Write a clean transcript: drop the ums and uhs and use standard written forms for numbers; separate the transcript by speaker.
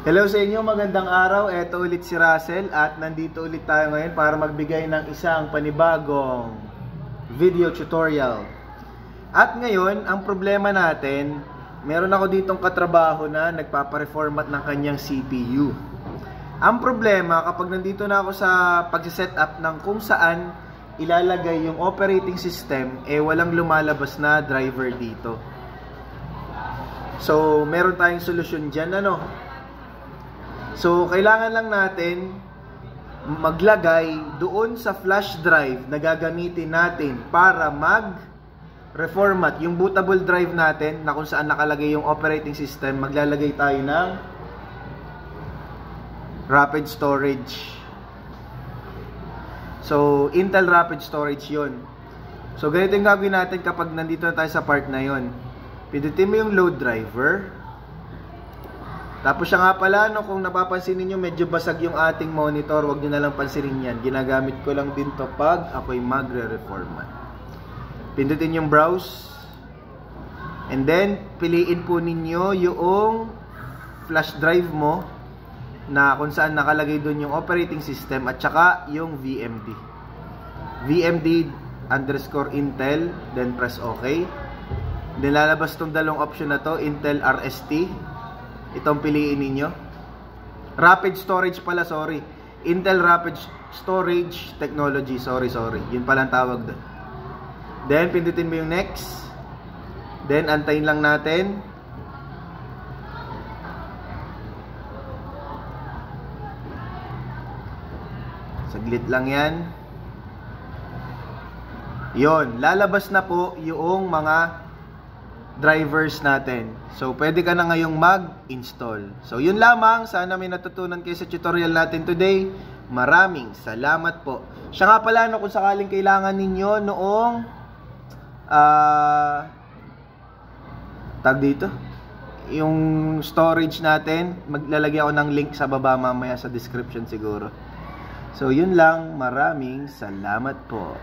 Speaker 1: Hello sa inyo, magandang araw. Ito ulit si Russell at nandito ulit tayo ngayon para magbigay ng isang panibagong video tutorial. At ngayon, ang problema natin, meron ako ditong katrabaho na nagpapareformat ng kanyang CPU. Ang problema, kapag nandito na ako sa pag-setup ng kung saan ilalagay yung operating system, walang lumalabas na driver dito. So, meron tayong solusyon dyan, So, kailangan lang natin maglagay doon sa flash drive na gagamitin natin para mag-reformat yung bootable drive natin na kung saan nakalagay yung operating system. Maglalagay tayo ng rapid storage. So, Intel rapid storage yun. So, ganito yung gagawin natin kapag nandito na tayo sa part na yun. Pindutin mo yung load driver. Tapos siya nga pala, kung napapansin niyo medyo basag yung ating monitor, wag niyo na lang pansinin yan. Ginagamit ko lang din to pag ako'y magre-reformat. Pindutin yung browse. And then, piliin po ninyo yung flash drive mo na kung saan nakalagay doon yung operating system at saka yung VMD. VMD_Intel, then press OK. Then lalabas tong dalawang option na to, Intel RST. Itong piliin ninyo. Rapid storage pala, sorry. Intel Rapid Storage Technology. Sorry. Yun pala ang tawag doon. Then, pindutin mo yung next. Then, antayin lang natin. Saglit lang yan. Yun. Lalabas na po yung mga drivers natin. So, pwede ka na ngayong mag-install. So, yun lamang. Sana may natutunan kayo sa tutorial natin today. Maraming salamat po. Siya nga pala, kung sakaling kailangan ninyo noong tag dito, yung storage natin, maglalagay ako ng link sa baba mamaya sa description siguro. So, yun lang. Maraming salamat po.